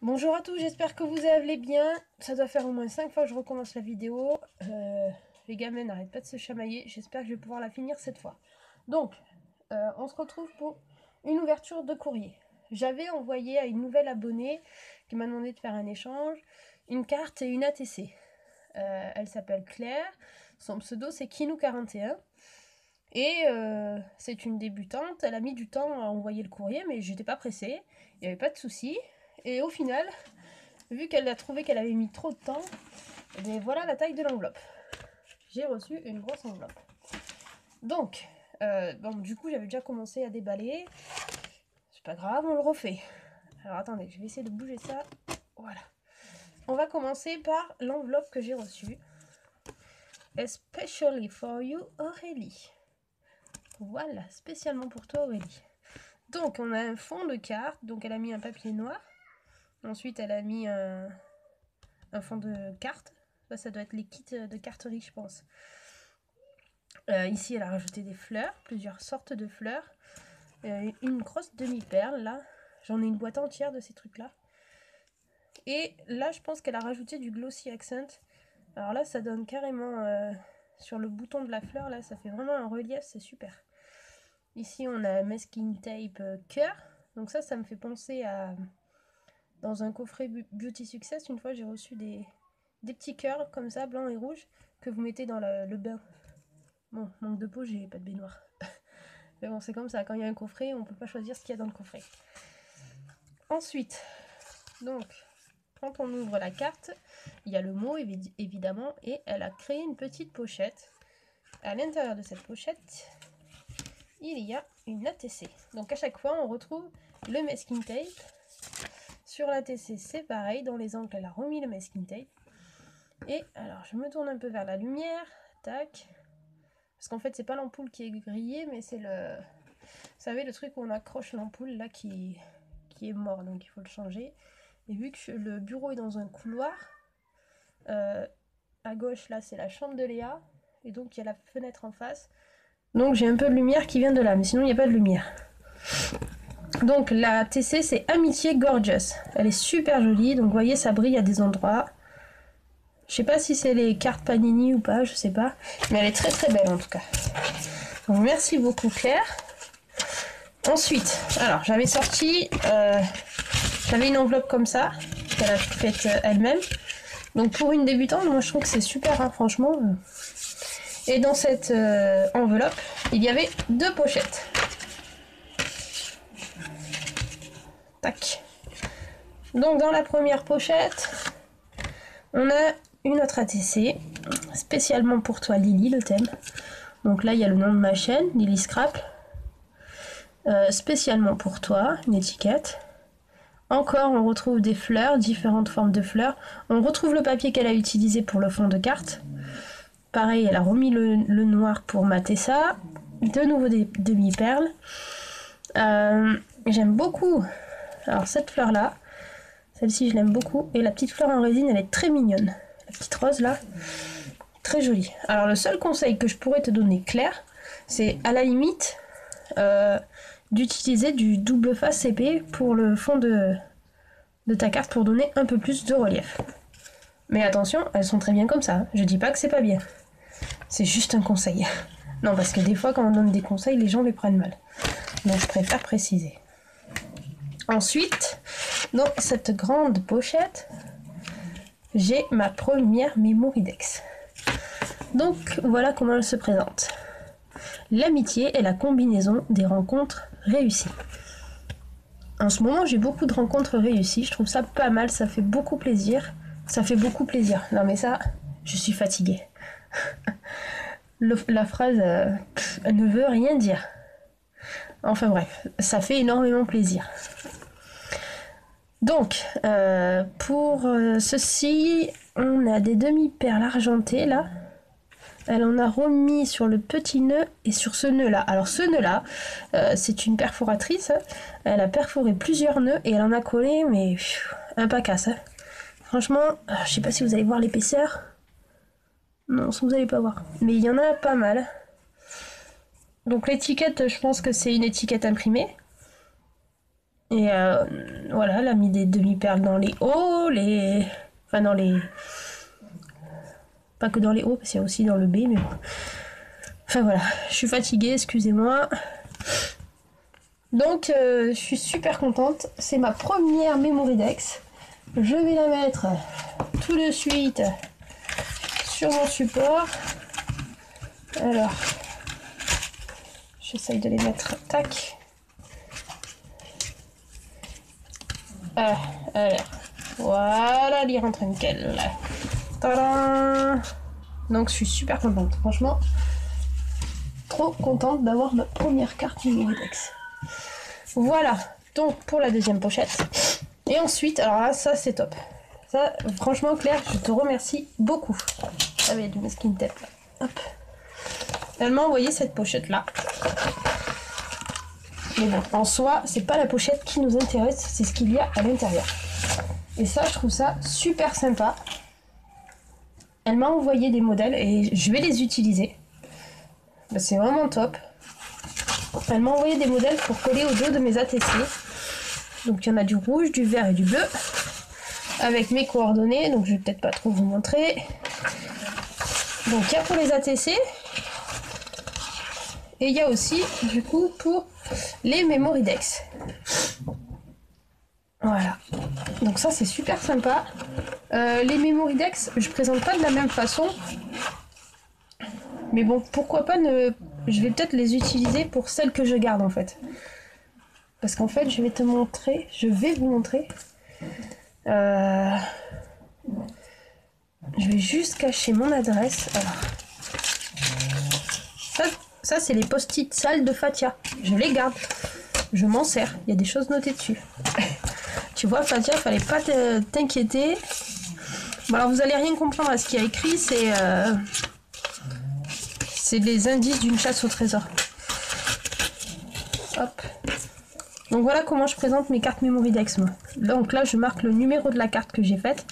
Bonjour à tous, j'espère que vous allez bien. Ça doit faire au moins 5 fois que je recommence la vidéo. Les gamins n'arrêtent pas de se chamailler. J'espère que je vais pouvoir la finir cette fois. Donc, on se retrouve pour une ouverture de courrier. J'avais envoyé à une nouvelle abonnée qui m'a demandé de faire un échange, une carte et une ATC. Elle s'appelle Claire. Son pseudo c'est Kinou41. Et c'est une débutante. Elle a mis du temps à envoyer le courrier, mais j'étais pas pressée. Il n'y avait pas de souci. Et au final, vu qu'elle a trouvé qu'elle avait mis trop de temps, et bien voilà la taille de l'enveloppe. J'ai reçu une grosse enveloppe. Donc, du coup, j'avais déjà commencé à déballer. C'est pas grave, on le refait. Alors attendez, je vais essayer de bouger ça. Voilà. On va commencer par l'enveloppe que j'ai reçue. Especially for you, Aurélie. Voilà, spécialement pour toi, Aurélie. Donc, on a un fond de carte. Donc, elle a mis un papier noir. Ensuite, elle a mis un fond de carte. Ça doit être les kits de carterie, je pense. Ici, elle a rajouté des fleurs, plusieurs sortes de fleurs. Une grosse demi-perle, là. J'en ai une boîte entière de ces trucs-là. Et là, je pense qu'elle a rajouté du glossy accent. Alors là, ça donne carrément sur le bouton de la fleur, là, ça fait vraiment un relief, c'est super. Ici, on a un masking tape cœur. Donc ça me fait penser à... Dans un coffret Beauty Success, une fois, j'ai reçu des petits cœurs comme ça, blancs et rouges, que vous mettez dans le bain. Bon, manque de peau, j'ai pas de baignoire. Mais bon, c'est comme ça, quand il y a un coffret, on peut pas choisir ce qu'il y a dans le coffret. Ensuite, donc, quand on ouvre la carte, il y a le mot évidemment, et elle a créé une petite pochette. À l'intérieur de cette pochette, il y a une ATC. Donc à chaque fois, on retrouve le masking tape. Sur l'ATC, c'est pareil, dans les angles, elle a remis le masking tape. Et alors, je me tourne un peu vers la lumière, tac. Parce qu'en fait, c'est pas l'ampoule qui est grillée, mais c'est le... Vous savez, le truc où on accroche l'ampoule, là, qui est mort, donc il faut le changer. Et vu que le bureau est dans un couloir, à gauche, là, c'est la chambre de Léa. Et donc, il y a la fenêtre en face. Donc, j'ai un peu de lumière qui vient de là, mais sinon, il n'y a pas de lumière. Donc la TC c'est Amitié Gorgeous. Elle est super jolie, donc vous voyez ça brille à des endroits. Je sais pas si c'est les cartes Panini ou pas, je sais pas. Mais elle est très très belle en tout cas. Donc merci beaucoup Claire. Ensuite, alors j'avais sorti... j'avais une enveloppe comme ça, qu'elle a faite elle-même. Donc pour une débutante, moi je trouve que c'est super, hein, franchement. Et dans cette enveloppe, il y avait 2 pochettes. Tac. Donc dans la première pochette, on a une autre ATC, spécialement pour toi Lily, le thème. Donc là il y a le nom de ma chaîne, Lily Scrap. Spécialement pour toi, une étiquette. Encore on retrouve des fleurs, différentes formes de fleurs. On retrouve le papier qu'elle a utilisé pour le fond de carte. Pareil, elle a remis le noir pour mater ça. De nouveau des demi-perles. J'aime beaucoup... Alors cette fleur là, celle-ci je l'aime beaucoup. Et la petite fleur en résine, elle est très mignonne. La petite rose là, très jolie. Alors le seul conseil que je pourrais te donner, Claire, c'est à la limite d'utiliser du double face épais pour le fond de ta carte pour donner un peu plus de relief. Mais attention, elles sont très bien comme ça. Je dis pas que c'est pas bien. C'est juste un conseil. Non, parce que des fois quand on donne des conseils, les gens les prennent mal. Donc je préfère préciser. Ensuite, dans cette grande pochette, j'ai ma première Mémoridex. Donc voilà comment elle se présente. L'amitié est la combinaison des rencontres réussies. En ce moment, j'ai beaucoup de rencontres réussies. Je trouve ça pas mal, ça fait beaucoup plaisir. Ça fait beaucoup plaisir. Non mais ça, je suis fatiguée. La phrase, elle ne veut rien dire. Enfin bref, ça fait énormément plaisir. Donc, pour ceci, on a des demi-perles argentées là. Elle en a remis sur le petit nœud et sur ce nœud là. Alors ce nœud là, c'est une perforatrice. Elle a perforé plusieurs nœuds et elle en a collé, mais un pacasse. Hein. Franchement, je sais pas si vous allez voir l'épaisseur. Non, vous n'allez pas voir. Mais il y en a pas mal. Donc l'étiquette, je pense que c'est une étiquette imprimée. Et voilà, elle a mis des demi-perles dans les hauts, enfin dans les... Pas que dans les hauts, parce qu'il y a aussi dans le B, mais bon. Enfin voilà, je suis fatiguée, excusez-moi. Donc je suis super contente. C'est ma première Memoridex. Je vais la mettre tout de suite sur mon support. Alors, j'essaye de les mettre, tac. Ah, alors, voilà, elle y rentre nickel. Tadam! Donc je suis super contente, franchement. Trop contente d'avoir ma première carte Memoridex. Voilà, donc pour la deuxième pochette. Et ensuite, alors là, ça c'est top. Ça, franchement, Claire, je te remercie beaucoup. Ah oui, du masking tape là. Hop. Elle m'a envoyé cette pochette là. Mais bon, en soi, c'est pas la pochette qui nous intéresse, c'est ce qu'il y a à l'intérieur. Et ça, je trouve ça super sympa. Elle m'a envoyé des modèles et je vais les utiliser. Ben, c'est vraiment top. Elle m'a envoyé des modèles pour coller au dos de mes ATC. Donc il y en a du rouge, du vert et du bleu. Avec mes coordonnées, donc je vais peut-être pas trop vous montrer. Donc il y a pour les ATC. Et il y a aussi du coup pour les Memoridex. Voilà. Donc ça c'est super sympa. Les Memoridex, je présente pas de la même façon. Mais bon, pourquoi pas ne... Je vais peut-être les utiliser pour celles que je garde en fait. Parce qu'en fait, je vais vous montrer. Je vais juste cacher mon adresse. Alors. Ça c'est les post-it sales de Fatia. Je les garde. Je m'en sers. Il y a des choses notées dessus. Tu vois, Fatia, fallait pas t'inquiéter. Bon, alors vous allez rien comprendre à ce qu'il y a écrit. C'est les indices d'une chasse au trésor. Hop. Donc voilà comment je présente mes cartes Memoridex moi. Donc là je marque le numéro de la carte que j'ai faite.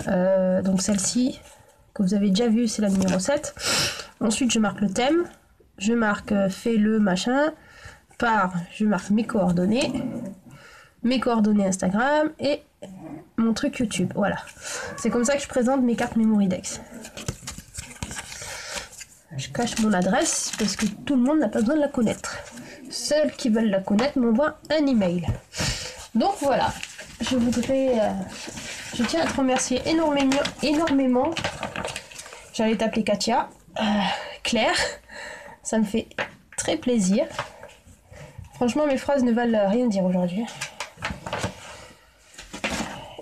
Donc celle-ci que vous avez déjà vue, c'est la numéro 7. Ensuite je marque le thème. Je marque fais-le machin. Je marque mes coordonnées Instagram et mon truc YouTube. Voilà. C'est comme ça que je présente mes cartes Memoridex. Je cache mon adresse parce que tout le monde n'a pas besoin de la connaître. Ceux qui veulent la connaître m'envoient un email. Donc voilà, je tiens à te remercier énormément. J'allais t'appeler Katia, Claire, ça me fait très plaisir. Franchement, mes phrases ne valent rien dire aujourd'hui.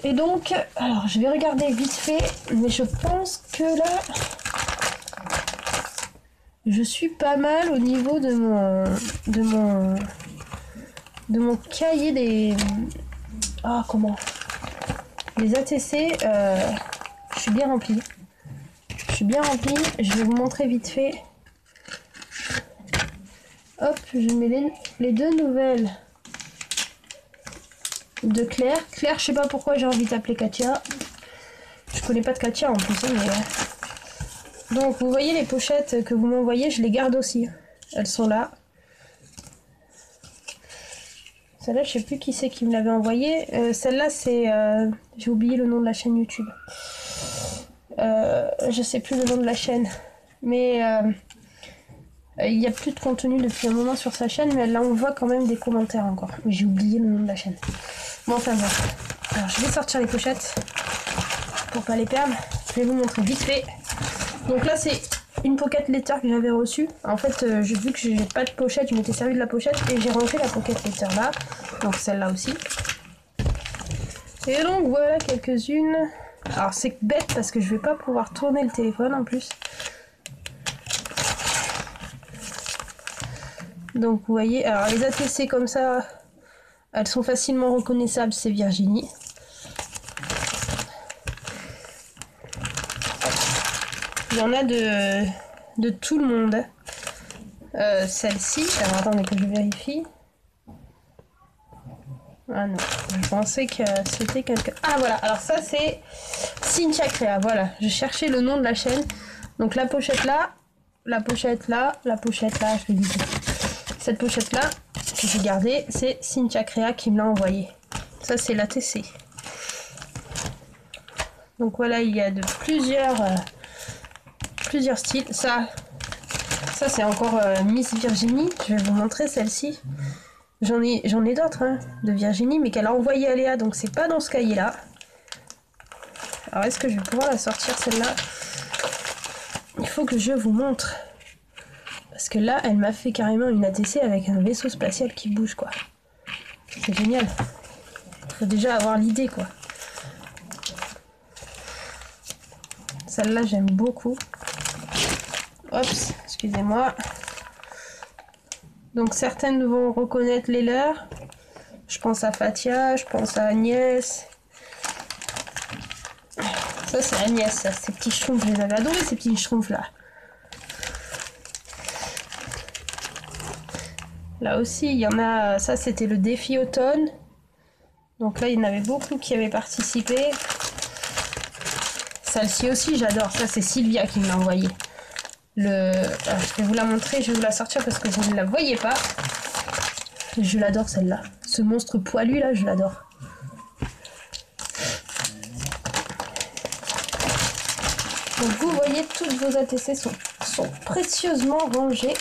Et donc, alors je vais regarder vite fait, mais je pense que là, je suis pas mal au niveau de mon cahier des... Ah, comment? Les ATC, je suis bien remplie. Je vais vous montrer vite fait. Hop, je mets les deux nouvelles de Claire. Claire, je sais pas pourquoi j'ai envie d'appeler Katia. Je connais pas de Katia en plus, mais... Donc, vous voyez les pochettes que vous m'envoyez, je les garde aussi. Elles sont là. Celle-là, je sais plus qui c'est qui me l'avait envoyée. Celle-là, c'est... j'ai oublié le nom de la chaîne YouTube. Je sais plus le nom de la chaîne. Mais... il n'y a plus de contenu depuis un moment sur sa chaîne, mais là on voit quand même des commentaires encore. Mais j'ai oublié le nom de la chaîne. Bon, enfin bon. Alors je vais sortir les pochettes pour pas les perdre. Je vais vous montrer vite fait. Donc là c'est une pocket letter que j'avais reçue. En fait, vu que j'ai pas de pochette, je m'étais servi de la pochette et j'ai rangé la pocket letter là. Donc celle-là aussi. Et donc voilà quelques-unes. Alors c'est bête parce que je vais pas pouvoir tourner le téléphone en plus. Donc vous voyez, alors les ATC comme ça, elles sont facilement reconnaissables, c'est Virginie. Il y en a de tout le monde. Celle-ci, alors attendez que je vérifie. Ah non, je pensais que c'était quelqu'un... Ah voilà, alors ça c'est Cynthia Créa, voilà. Je cherchais le nom de la chaîne. Donc la pochette là, la pochette là, la pochette là, je l'ai dit. Cette pochette là, que j'ai gardé, c'est Cynthia Crea qui me l'a envoyé. Ça, c'est l'ATC. Donc voilà, il y a de plusieurs styles. Ça c'est encore Miss Virginie. Je vais vous montrer celle-ci. J'en ai d'autres hein, de Virginie, mais qu'elle a envoyé à Léa, donc c'est pas dans ce cahier-là. Alors est-ce que je vais pouvoir la sortir celle-là? Il faut que je vous montre. Parce que là, elle m'a fait carrément une ATC avec un vaisseau spatial qui bouge, quoi. C'est génial. Il faut déjà avoir l'idée, quoi. Celle-là, j'aime beaucoup. Oups, excusez-moi. Donc, certaines vont reconnaître les leurs. Je pense à Fatia, je pense à Agnès. Ça, c'est Agnès, ça. Ces petits schtroumpfs, je les avais adorés, ces petits schtroumpfs-là. Là aussi, il y en a... Ça, c'était le défi automne. Donc là, il y en avait beaucoup qui avaient participé. Celle-ci aussi, j'adore. Ça, c'est Sylvia qui me l'a envoyé. Alors, je vais vous la montrer, je vais vous la sortir parce que vous ne la voyez pas. Je l'adore, celle-là. Ce monstre poilu, là, je l'adore. Donc, vous voyez, toutes vos ATC sont précieusement rangées.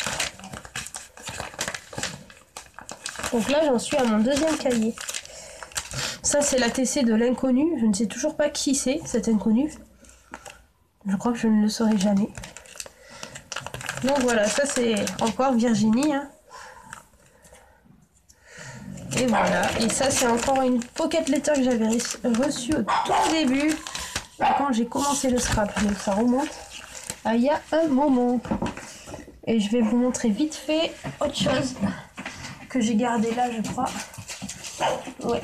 Donc là, j'en suis à mon deuxième cahier. Ça, c'est l'ATC de l'inconnu. Je ne sais toujours pas qui c'est, cet inconnu. Je crois que je ne le saurai jamais. Donc voilà, ça c'est encore Virginie. Hein. Et voilà. Et ça, c'est encore une pocket letter que j'avais reçue au tout début. Quand j'ai commencé le scrap. Donc ça remonte à il y a un moment. Et je vais vous montrer vite fait autre chose que j'ai gardé là, je crois. Ouais.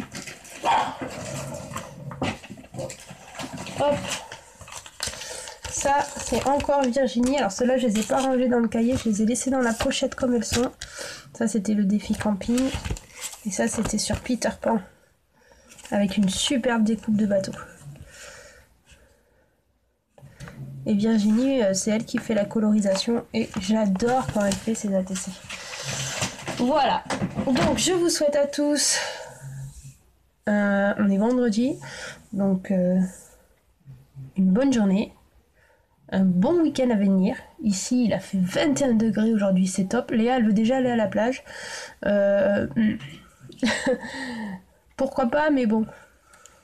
Hop. Ça, c'est encore Virginie. Alors, ceux-là, je les ai pas rangés dans le cahier. Je les ai laissés dans la pochette comme elles sont. Ça, c'était le défi camping. Et ça, c'était sur Peter Pan. Avec une superbe découpe de bateau. Et Virginie, c'est elle qui fait la colorisation. Et j'adore quand elle fait ses ATC. Voilà. Donc, je vous souhaite à tous... on est vendredi. Donc, une bonne journée. Un bon week-end à venir. Ici, il a fait 21 degrés aujourd'hui, c'est top. Léa, elle veut déjà aller à la plage. Pourquoi pas, mais bon.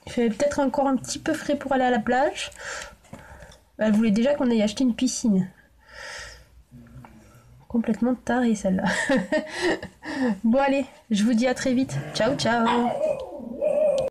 Il fait peut-être encore un petit peu frais pour aller à la plage. Elle voulait déjà qu'on aille acheter une piscine. Complètement tarée, celle-là. Bon, allez, je vous dis à très vite. Ciao, ciao.